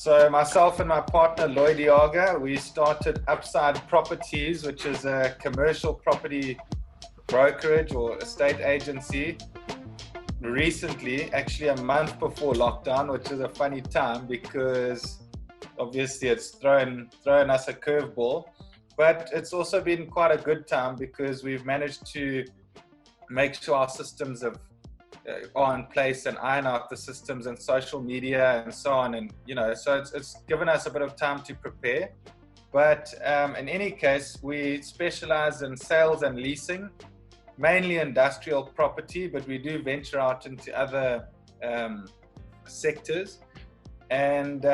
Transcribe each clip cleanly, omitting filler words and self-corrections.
So myself and my partner, Lloyd Jager, we started Upside Properties, which is a commercial property brokerage or estate agency recently, actually a month before lockdown, which is a funny time because obviously it's thrown us a curveball. But it's also been quite a good time because we've managed to make sure our systems are in place and iron out the systems and social media and so on. And, so it's given us a bit of time to prepare. But in any case, we specialize in sales and leasing, mainly industrial property, but we do venture out into other sectors. And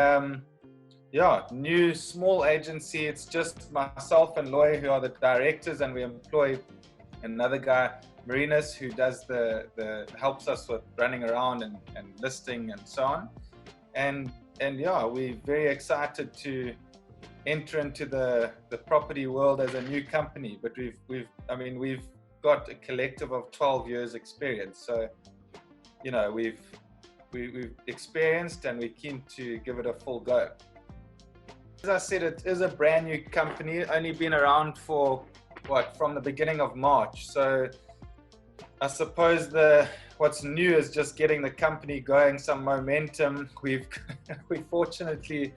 new small agency. It's just myself and Loy who are the directors, and we employ another guy, Marinus, who does helps us with running around and listing and so on. And we're very excited to enter into the property world as a new company. But we've got a collective of 12 years experience. So, we've experienced and we're keen to give it a full go. As I said, it is a brand new company, only been around for from the beginning of March. So I suppose what's new is just getting the company going, some momentum. We fortunately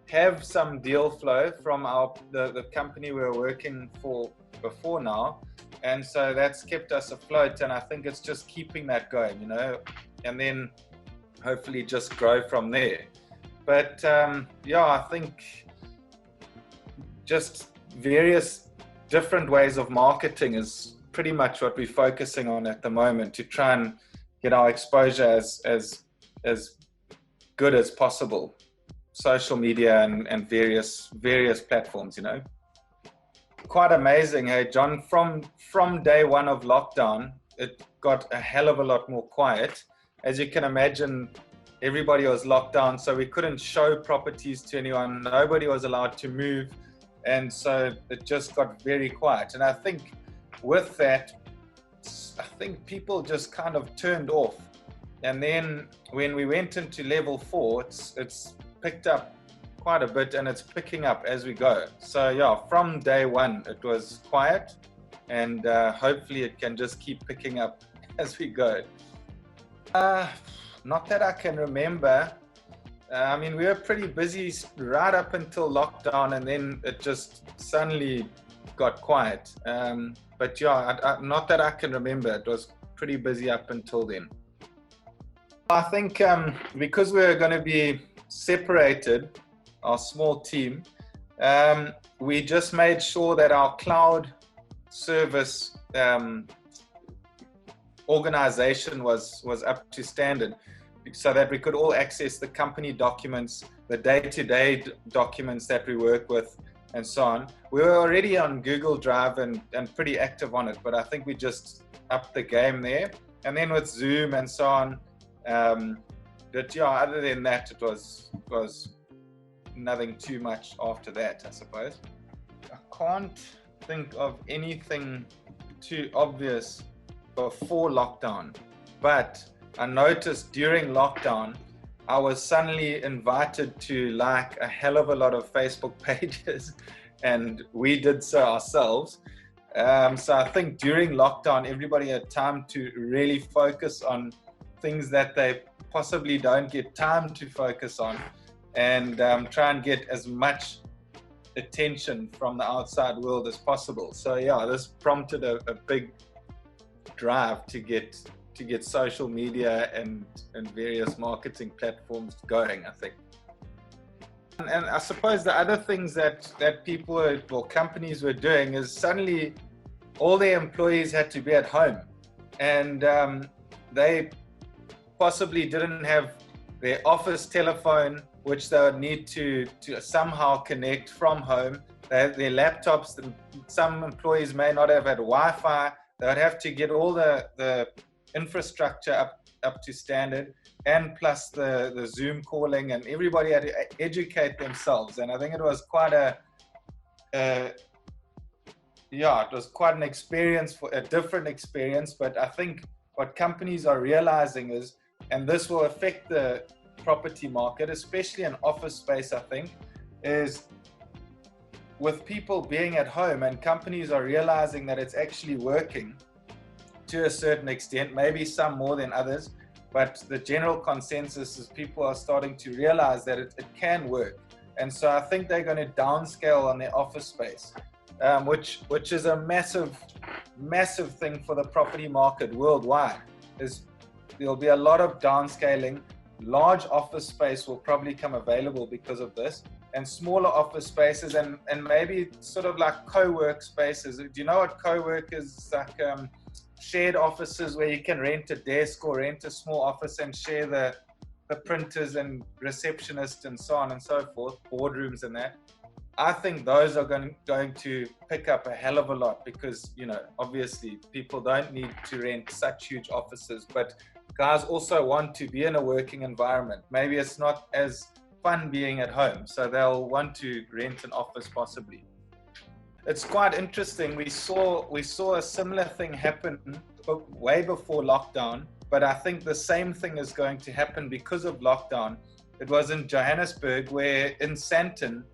have some deal flow from the company we were working for before now, and so that's kept us afloat. And I think it's just keeping that going, and then hopefully just grow from there. But I think just various different ways of marketing is pretty much what we're focusing on at the moment to try and get our exposure as good as possible. Social media and various platforms, Quite amazing, hey John, from day one of lockdown, it got a hell of a lot more quiet. As you can imagine, everybody was locked down, so we couldn't show properties to anyone. Nobody was allowed to move. And so it just got very quiet. And I think with that, people just kind of turned off. And then when we went into level 4, it's picked up quite a bit, and it's picking up as we go. So from day one, it was quiet, and hopefully it can just keep picking up as we go. Not that I can remember. We were pretty busy right up until lockdown, and then it just suddenly got quiet. But not that I can remember. It was pretty busy up until then. I think because we're going to be separated, our small team, we just made sure that our cloud service organization was up to standard, so that we could all access the company documents, the day-to-day documents that we work with, and so on. We were already on Google Drive and pretty active on it, but I think we just upped the game there. And then with Zoom and so on. But other than that, it was nothing too much after that, I suppose. I can't think of anything too obvious before lockdown, but I noticed during lockdown, I was suddenly invited to like a hell of a lot of Facebook pages, and we did so ourselves. So I think during lockdown, everybody had time to really focus on things that they possibly don't get time to focus on, and try and get as much attention from the outside world as possible. So this prompted a big drive to get social media and various marketing platforms going, I think. And I suppose the other things that people or companies were doing is suddenly all their employees had to be at home, and they possibly didn't have their office telephone, which they would need to somehow connect from home. They had their laptops. Some employees may not have had Wi-Fi. They would have to get all the infrastructure up to standard, and plus the Zoom calling, and everybody had to educate themselves. And I think it was quite it was quite an experience, a different experience. But I think what companies are realizing is, and this will affect the property market, especially in office space, I think, is with people being at home and companies are realizing that it's actually working to a certain extent, maybe some more than others, but the general consensus is people are starting to realize that it can work. And so I think they're going to downscale on their office space, which is a massive thing for the property market worldwide. There'll be a lot of downscaling. Large office space will probably come available because of this, and smaller office spaces and maybe sort of like co-work spaces. Do you know what co-work is? Like shared offices where you can rent a desk or rent a small office and share the printers and receptionists and so on and so forth, boardrooms and that. I think those are going to pick up a hell of a lot because, you know, obviously people don't need to rent such huge offices, but guys also want to be in a working environment. Maybe it's not as fun being at home, so they'll want to rent an office possibly. It's quite interesting. We saw a similar thing happen way before lockdown, but I think the same thing is going to happen because of lockdown. It was in Johannesburg, where in Sandton,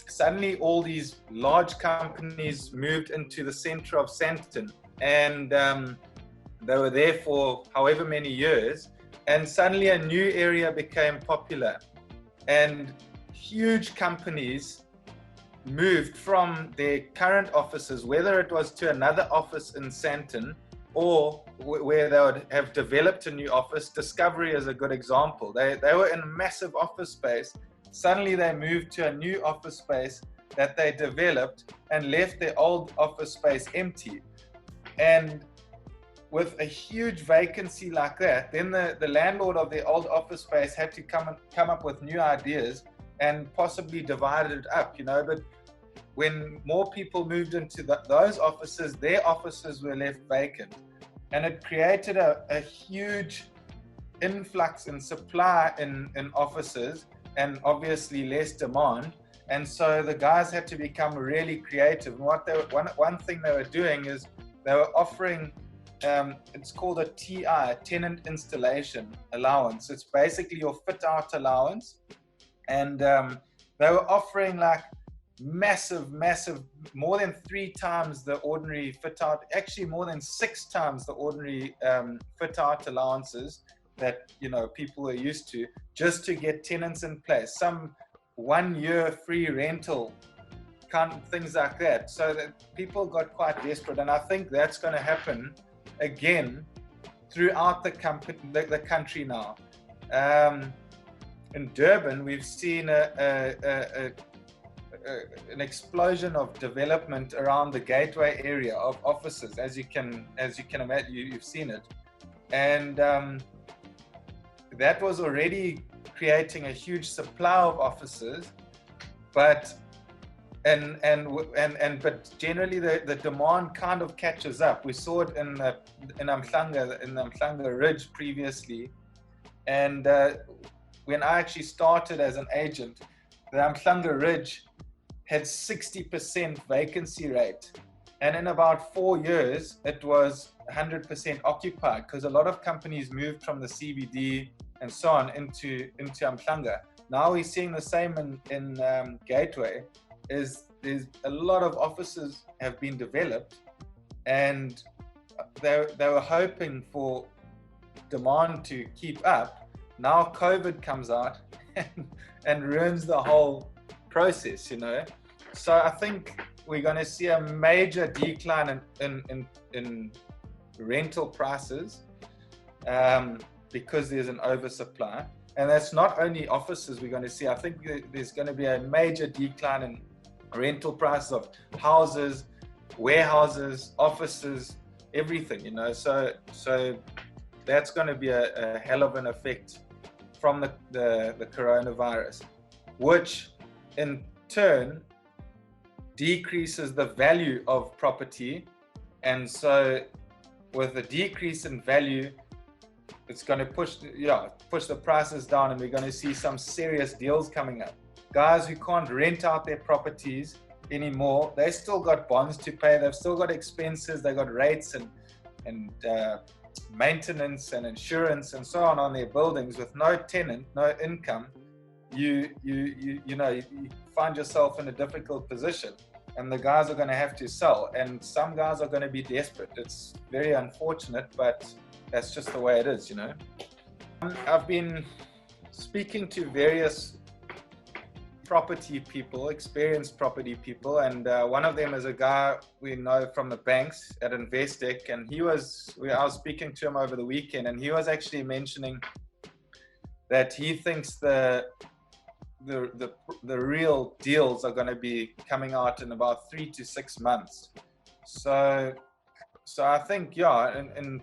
suddenly all these large companies moved into the center of Sandton, and they were there for however many years, and suddenly a new area became popular, and huge companies moved from their current offices, whether it was to another office in Sandton or where they would have developed a new office. Discovery is a good example. They were in a massive office space. Suddenly they moved to a new office space that they developed and left their old office space empty. And with a huge vacancy like that, then the landlord of their old office space had to come up with new ideas and possibly divided it up, you know. But when more people moved into those offices, their offices were left vacant. And it created a huge influx in supply in offices, and obviously less demand. And so the guys had to become really creative. And one thing they were doing is they were offering, it's called a TI, tenant installation allowance. It's basically your fit out allowance. And they were offering like massive, more than 3 times the ordinary fit out, actually more than 6 times the ordinary fit out allowances that, you know, people are used to, just to get tenants in place. Some 1 year free rental, kind of things like that. So that people got quite desperate, and I think that's going to happen again throughout the country now. In Durban, we've seen an explosion of development around the gateway area of offices, as you can imagine. You've seen it, and that was already creating a huge supply of offices, but generally the demand kind of catches up. We saw it in Umhlanga Ridge previously, and when I actually started as an agent, the Umhlanga Ridge had 60% vacancy rate, and in about 4 years it was 100% occupied, because a lot of companies moved from the CBD and so on into Umhlanga. Now we're seeing the same in Gateway. There's a lot of offices have been developed, and they were hoping for demand to keep up. Now COVID comes out and ruins the whole process, you know. So I think we're going to see a major decline in rental prices because there's an oversupply. And that's not only offices we're going to see. I think there's going to be a major decline in rental prices of houses, warehouses, offices, everything, you know. So that's going to be a hell of an effect from the coronavirus, which in turn decreases the value of property. And so with a decrease in value, it's going to push the prices down, and we're going to see some serious deals coming up. Guys who can't rent out their properties anymore, they still got bonds to pay, they've still got expenses, they got rates and maintenance and insurance and so on their buildings with no tenant, no income, you find yourself in a difficult position, and the guys are going to have to sell, and some guys are going to be desperate. It's very unfortunate, but that's just the way it is, you know. I've been speaking to various property people, experienced property people, and one of them is a guy we know from the banks at Investec, and I was speaking to him over the weekend, and he was actually mentioning that he thinks the real deals are going to be coming out in about 3 to 6 months. So I think, yeah, and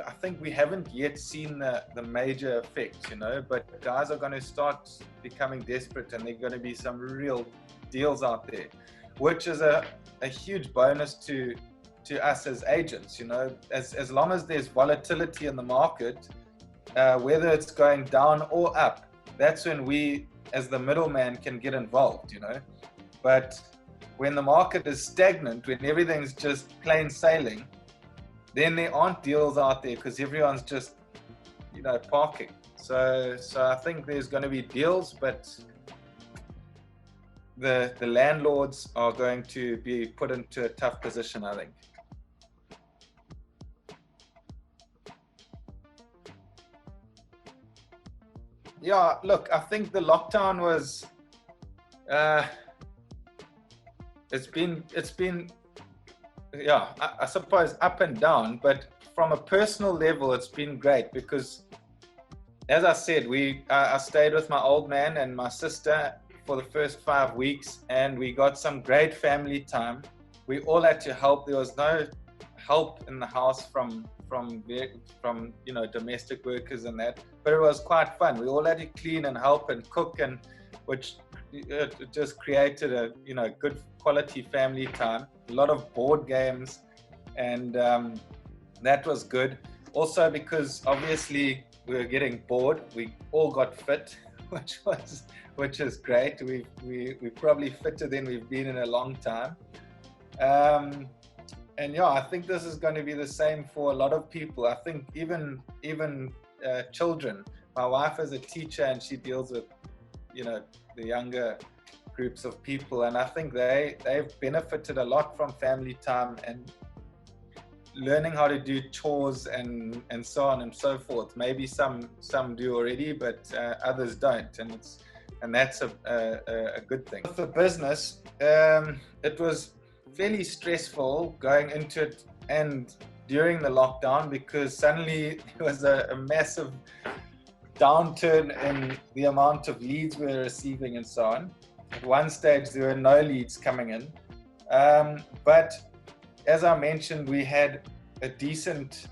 I think we haven't yet seen the major effects, you know, but guys are going to start becoming desperate, and there are going to be some real deals out there, which is a huge bonus to us as agents, you know. As long as there's volatility in the market, whether it's going down or up, that's when we, as the middleman, can get involved, you know. But when the market is stagnant, when everything's just plain sailing, then there aren't deals out there because everyone's just, you know, parking. So I think there's going to be deals, but the landlords are going to be put into a tough position, I think. Yeah, look, I think the lockdown was, it's been, yeah, I suppose up and down, but from a personal level, it's been great because, as I said, I stayed with my old man and my sister for the first 5 weeks, and we got some great family time. We all had to help. There was no help in the house from you know, domestic workers and that, but it was quite fun. We all had to clean and help and cook, and which it just created a, you know, good quality family time. A lot of board games, and that was good. Also, because obviously we were getting bored, we all got fit, which is great. We're probably fitter than we've been in a long time. And yeah, I think this is going to be the same for a lot of people. I think even children. My wife is a teacher, and she deals with, you know, the younger groups of people, and I think they've benefited a lot from family time and learning how to do chores and so on and so forth. Maybe some do already, but others don't, and that's a good thing. With the business, it was fairly stressful going into it and during the lockdown, because suddenly there was a massive downturn in the amount of leads we were receiving and so on. At one stage, there were no leads coming in. But as I mentioned, we had a decent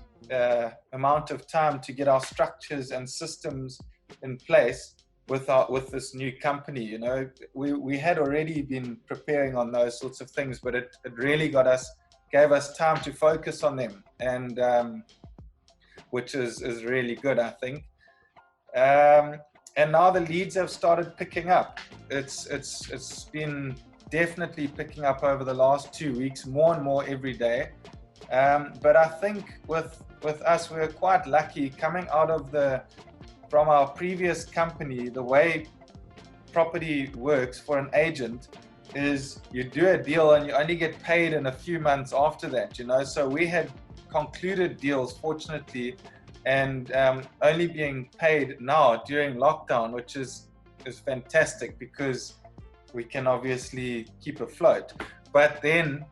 amount of time to get our structures and systems in place with this new company. You know, we had already been preparing on those sorts of things, but it really gave us time to focus on them, and which is really good, I think. And now the leads have started picking up. It's been definitely picking up over the last 2 weeks, more and more every day. But I think with us, we're quite lucky coming out of from our previous company. The way property works for an agent is you do a deal and you only get paid in a few months after that, you know. So we had concluded deals, fortunately, and only being paid now during lockdown, which is fantastic because we can obviously keep afloat. But then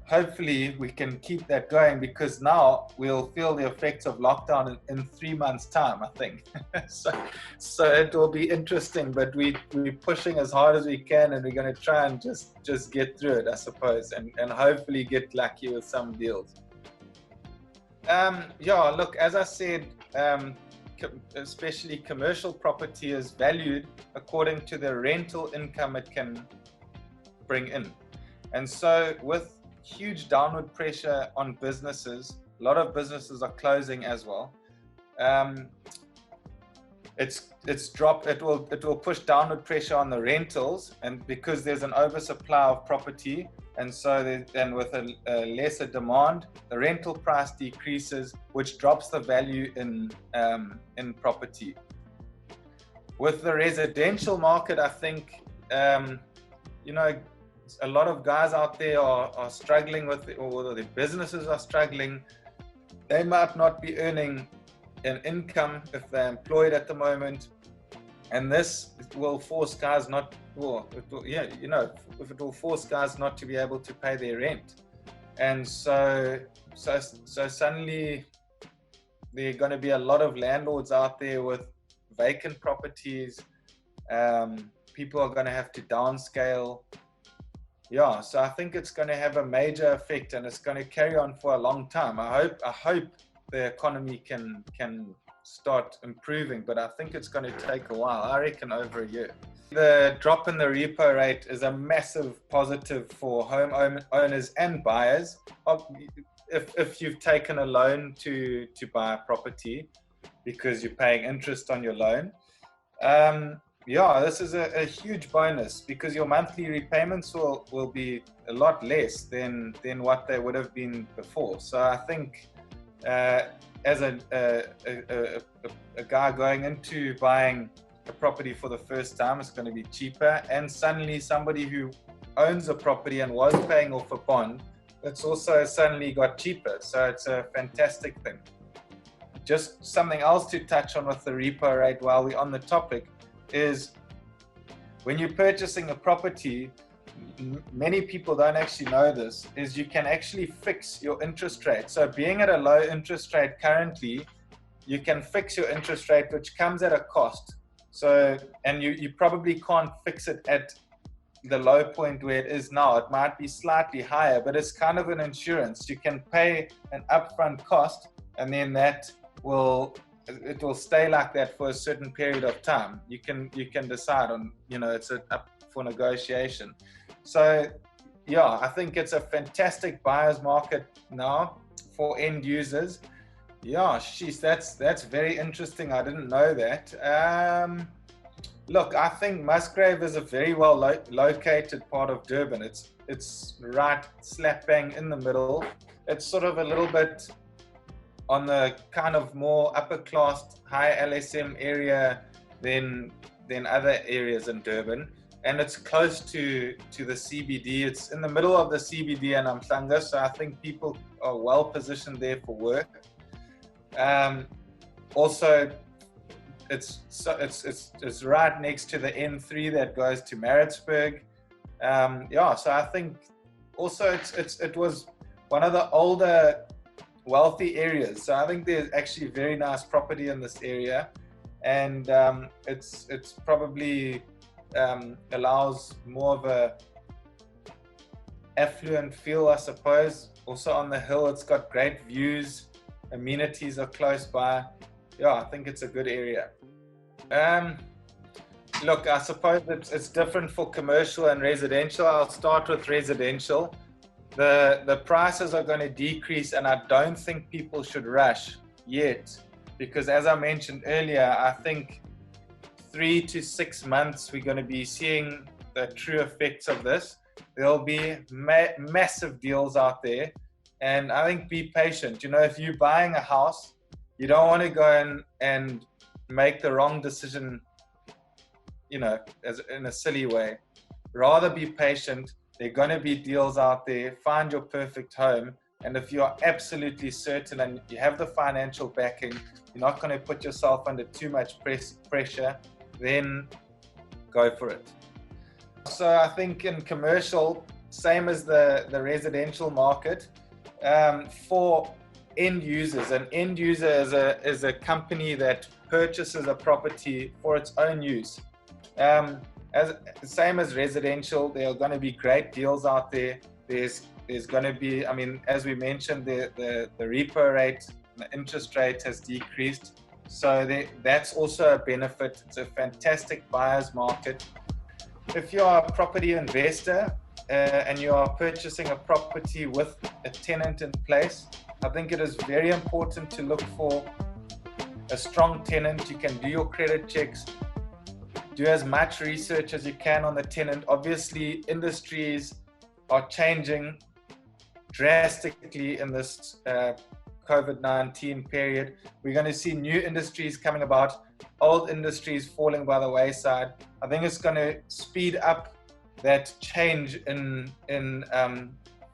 hopefully we can keep that going, because now we'll feel the effects of lockdown in 3 months' time, I think. so it will be interesting, but we're pushing as hard as we can, and we're going to try and just get through it, I suppose, and hopefully get lucky with some deals. Yeah, look, as I said, especially commercial property is valued according to the rental income it can bring in. And so with huge downward pressure on businesses, a lot of businesses are closing as well. it's drop. It will push downward pressure on the rentals, and because there's an oversupply of property, and so then with a lesser demand, the rental price decreases, which drops the value in property. With the residential market, I think you know, a lot of guys out there are struggling with, or their businesses are struggling. They might not be earning an income if they're employed at the moment, and this will force guys not, well, if it will force guys not to be able to pay their rent, and so suddenly there are going to be a lot of landlords out there with vacant properties. People are going to have to downscale. Yeah, so I think it's going to have a major effect, and it's going to carry on for a long time. I hope the economy can start improving, but I think it's going to take a while. I reckon over a year. The drop in the repo rate is a massive positive for home owners and buyers. If you've taken a loan to buy a property because you're paying interest on your loan, yeah, this is a huge bonus, because your monthly repayments will be a lot less than what they would have been before. So I think as a guy going into buying a property for the first time, it's going to be cheaper, and suddenly somebody who owns a property and was paying off a bond, it's also suddenly got cheaper. So it's a fantastic thing. Just something else to touch on with the repo rate while we're on the topic is, when you're purchasing a property, many people don't actually know this, is you can actually fix your interest rate. So being at a low interest rate currently, you can fix your interest rate, which comes at a cost. So, and you probably can't fix it at the low point where it is now. It might be slightly higher, but it's kind of an insurance. You can pay an upfront cost, and then it will stay like that for a certain period of time. You can decide on, it's up for negotiation. So yeah, I think it's a fantastic buyer's market now for end users. Yeah, sheesh, that's very interesting. I didn't know that. Look, I think Musgrave is a very well located part of Durban. It's right slap bang in the middle. It's sort of a little bit on the kind of more upper class, high LSM area than other areas in Durban, and it's close to the CBD. It's in the middle of the CBD and Umhlanga, so I think people are well positioned there for work. Also, it's right next to the N3 that goes to Maritzburg. Yeah, so I think also it was one of the older wealthy areas, so I think there's actually very nice property in this area, and it's probably allows more of a affluent feel, I suppose. Also on the hill, it's got great views, amenities are close by. Yeah, I think it's a good area. Look, I suppose it's different for commercial and residential. I'll start with residential. The prices are going to decrease, and I don't think people should rush yet, because as I mentioned earlier, I think 3 to 6 months we're going to be seeing the true effects of this. There'll be massive deals out there, and I think be patient. If you're buying a house, you don't want to go and make the wrong decision, as in a silly way. Rather be patient. There are going to be deals out there. Find your perfect home. And if you are absolutely certain and you have the financial backing, you're not going to put yourself under too much pressure, then go for it. So I think in commercial, same as the residential market, for end users, an end user is a company that purchases a property for its own use. Same as residential, there are going to be great deals out there. There's going to be, as we mentioned, the repo rate, the interest rate has decreased. So that's also a benefit. It's a fantastic buyer's market. If you are a property investor and you are purchasing a property with a tenant in place, I think it is very important to look for a strong tenant. You can do your credit checks, do as much research as you can on the tenant. Obviously, industries are changing drastically in this COVID-19 period. We're going to see new industries coming about, old industries falling by the wayside. I think it's going to speed up that change in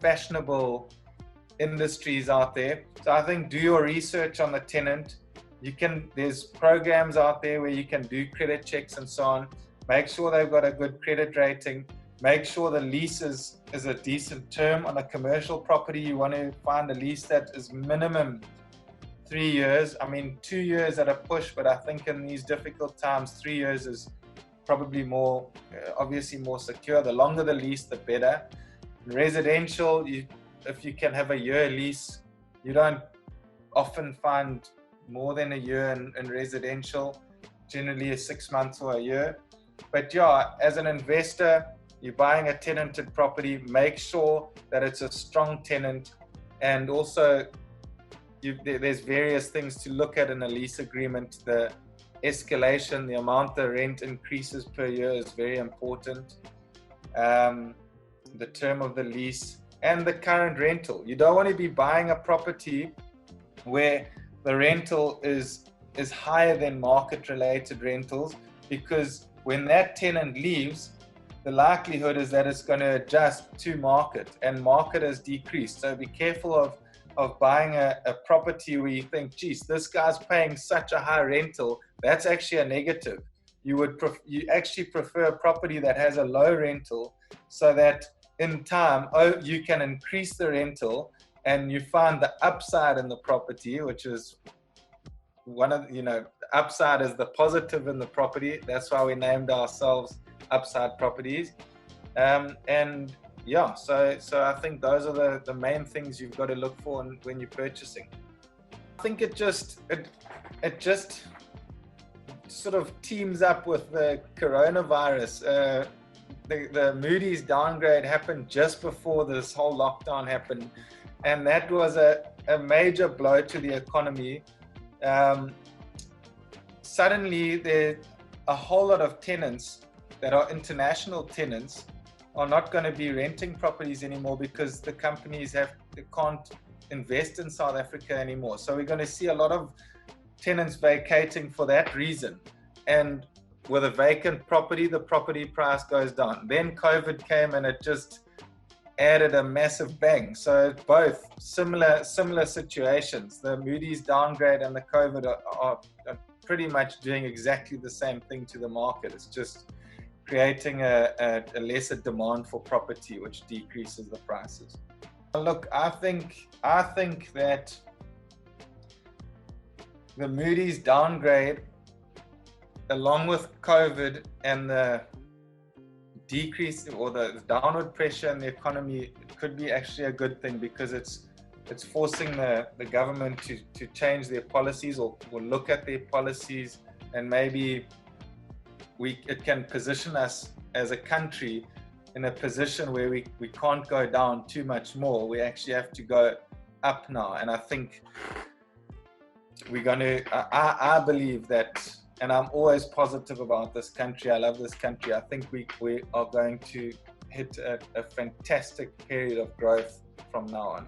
fashionable industries out there. So I think do your research on the tenant. There's programs out there where you can do credit checks and so on. Make sure they've got a good credit rating. Make sure the lease is a decent term. On a commercial property, you want to find a lease that is minimum 3 years. I mean, 2 years at a push, but I think in these difficult times, 3 years is probably more, obviously more secure. The longer the lease, the better. In residential, if you can have a year lease, you don't often find more than a year in residential, generally a 6 months or a year. But yeah, as an investor, you're buying a tenanted property, make sure that it's a strong tenant. And also, there's various things to look at in a lease agreement. The escalation, the amount the rent increases per year is very important. The term of the lease and the current rental. You don't want to be buying a property where the rental is higher than market-related rentals, because when that tenant leaves, the likelihood is that it's going to adjust to market, and market has decreased. So be careful of buying a property where you think, geez, this guy's paying such a high rental. That's actually a negative. You actually prefer a property that has a low rental, so that in time, you can increase the rental and you find the upside in the property, which is upside is the positive in the property. That's why we named ourselves Upside Properties. And yeah, so I think those are the main things you've got to look for when you're purchasing. I think it just sort of teams up with the coronavirus. The Moody's downgrade happened just before this whole lockdown happened, and that was a major blow to the economy. Suddenly, there a whole lot of tenants that are international tenants are not going to be renting properties anymore, because the companies can't invest in South Africa anymore. So we're going to see a lot of tenants vacating for that reason. And with a vacant property, the property price goes down. Then COVID came and it just added a massive bang. So both similar situations. The Moody's downgrade and the COVID are pretty much doing exactly the same thing to the market. It's just creating a lesser demand for property, which decreases the prices. Look, I think that the Moody's downgrade, along with COVID and the decrease or the downward pressure in the economy, it could be actually a good thing, because it's forcing the government to change their policies or look at their policies, and maybe it can position us as a country in a position where we can't go down too much more. We actually have to go up now. And I think we're going to, I believe that, and I'm always positive about this country. I love this country. I think we are going to hit a fantastic period of growth from now on.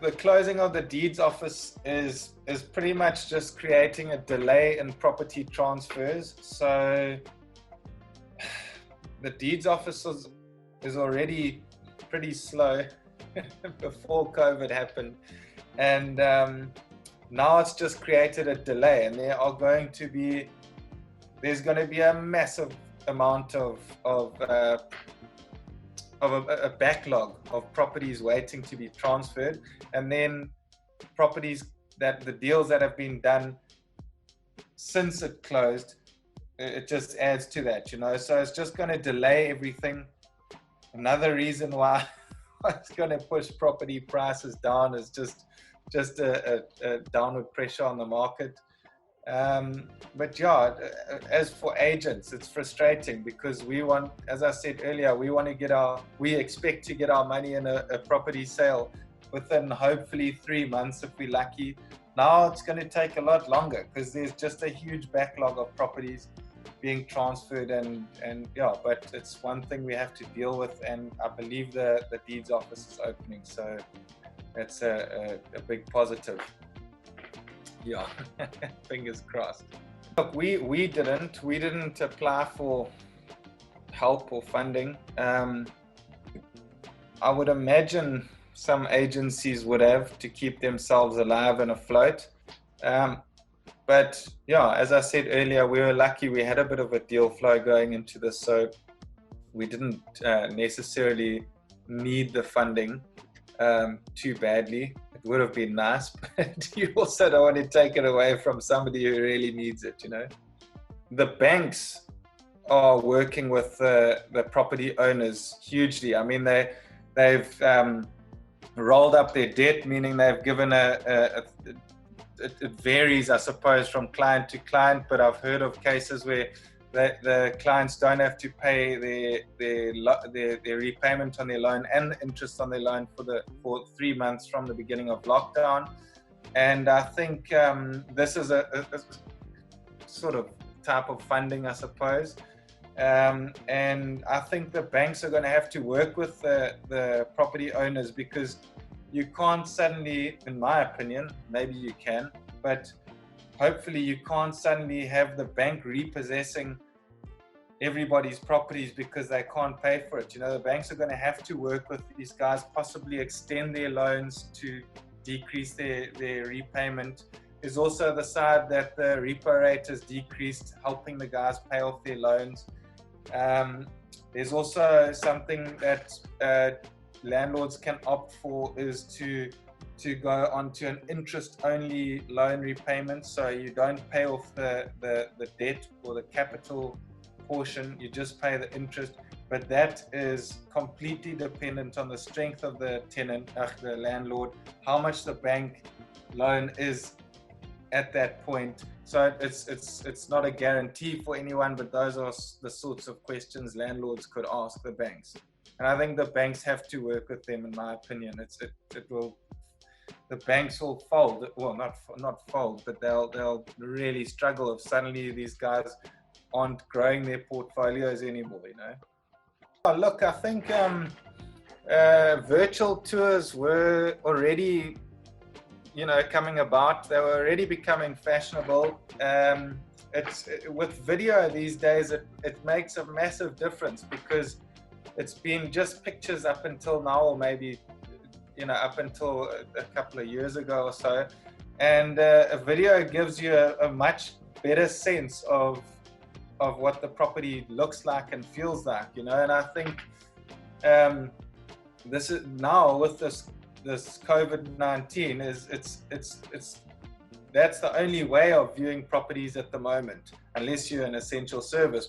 The closing of the deeds office is pretty much just creating a delay in property transfers. So the deeds office is already pretty slow before COVID happened, and now it's just created a delay, and there's going to be a massive amount of a backlog of properties waiting to be transferred, and then properties the deals that have been done since it closed, it just adds to that, so it's just going to delay everything. Another reason why it's going to push property prices down is just a downward pressure on the market. But yeah, as for agents, it's frustrating, because as I said earlier, we expect to get our money in a property sale within hopefully 3 months if we're lucky. Now it's going to take a lot longer because there's just a huge backlog of properties being transferred, and yeah, but it's one thing we have to deal with, and I believe the deeds office is opening, so that's a big positive. Yeah. Fingers crossed. Look, we didn't apply for help or funding. I would imagine some agencies would have to keep themselves alive and afloat. But yeah, as I said earlier, we were lucky we had a bit of a deal flow going into this, so we didn't necessarily need the funding too badly. It would have been nice, but you also don't want to take it away from somebody who really needs it, you know. The banks are working with the property owners hugely. I mean, they've rolled up their debt, meaning they've given it varies, I suppose, from client to client, but I've heard of cases where the clients don't have to pay their repayment on their loan and the interest on their loan for 3 months from the beginning of lockdown. And I think this is a sort of type of funding, I suppose. And I think the banks are going to have to work with the property owners, because you can't suddenly, in my opinion, maybe you can, but hopefully you can't suddenly have the bank repossessing everybody's properties because they can't pay for it. You know, the banks are going to have to work with these guys, possibly extend their loans to decrease their repayment. There's also the side that the repo rate has decreased, helping the guys pay off their loans. There's also something that landlords can opt for, is to go onto an interest-only loan repayment, so you don't pay off the debt or the capital portion, you just pay the interest. But that is completely dependent on the strength of the tenant, the landlord, how much the bank loan is at that point. So it's not a guarantee for anyone, but those are the sorts of questions landlords could ask the banks. And I think the banks have to work with them, in my opinion. The banks will fold. Well, not fold, but they'll really struggle if suddenly these guys aren't growing their portfolios anymore, you know. Oh, look, I think virtual tours were already, you know, coming about. They were already becoming fashionable. With video these days, it makes a massive difference, because it's been just pictures up until now, or maybe, you know, up until a couple of years ago or so. And a video gives you a much better sense of what the property looks like and feels like, you know. And I think this is now with this COVID-19 that's the only way of viewing properties at the moment, unless you're an essential service.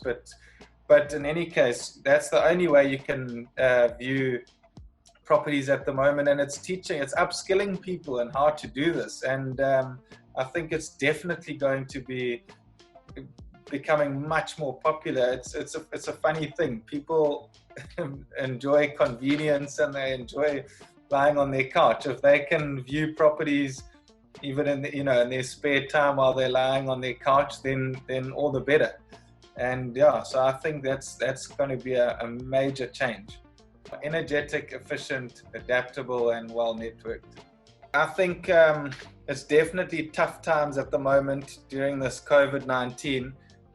But in any case, that's the only way you can view properties at the moment, and it's upskilling people in how to do this. And I think it's definitely going to be becoming much more popular. It's a funny thing. People enjoy convenience, and they enjoy lying on their couch. If they can view properties even in their spare time while they're lying on their couch, then all the better. And yeah, so I think that's going to be a major change. Energetic, efficient, adaptable, and well networked. I think it's definitely tough times at the moment during this COVID-19,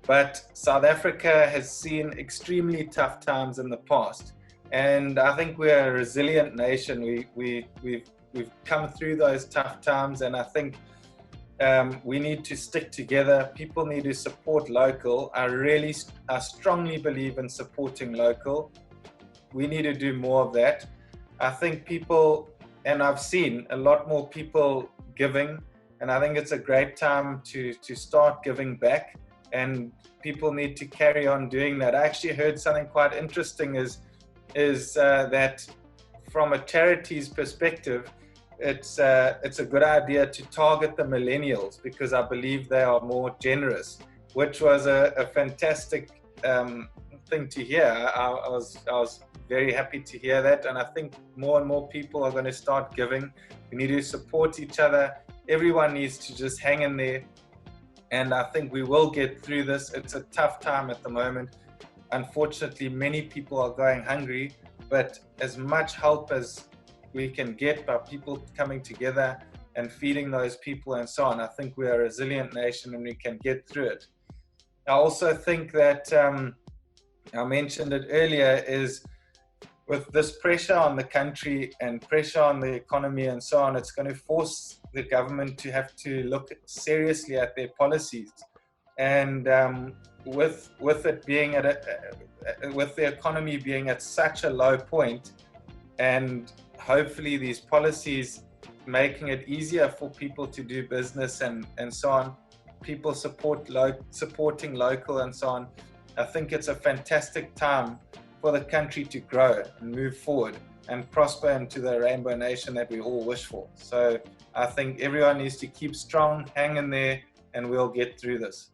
but South Africa has seen extremely tough times in the past, and I think we're a resilient nation. We've come through those tough times, and I think we need to stick together. People need to support local. I strongly believe in supporting local. We need to do more of that. I think people, and I've seen a lot more people giving, and I think it's a great time to start giving back, and people need to carry on doing that. I actually heard something quite interesting is that from a charity's perspective, it's a good idea to target the millennials, because I believe they are more generous, which was a fantastic thing to hear. I was very happy to hear that, and I think more and more people are going to start giving. We need to support each other. everyone needs to just hang in there. And I think we will get through this. It's a tough time at the moment. Unfortunately, many people are going hungry, but as much help as we can get by people coming together and feeding those people and so on, I think we're a resilient nation and we can get through it. I also think that, I mentioned it earlier, is with this pressure on the country and pressure on the economy and so on, it's going to force the government to have to look seriously at their policies. And with it being with the economy being at such a low point, and hopefully these policies making it easier for people to do business and so on, people supporting local and so on, I think it's a fantastic time for the country to grow and move forward and prosper into the rainbow nation that we all wish for. So I think everyone needs to keep strong, hang in there, and we'll get through this.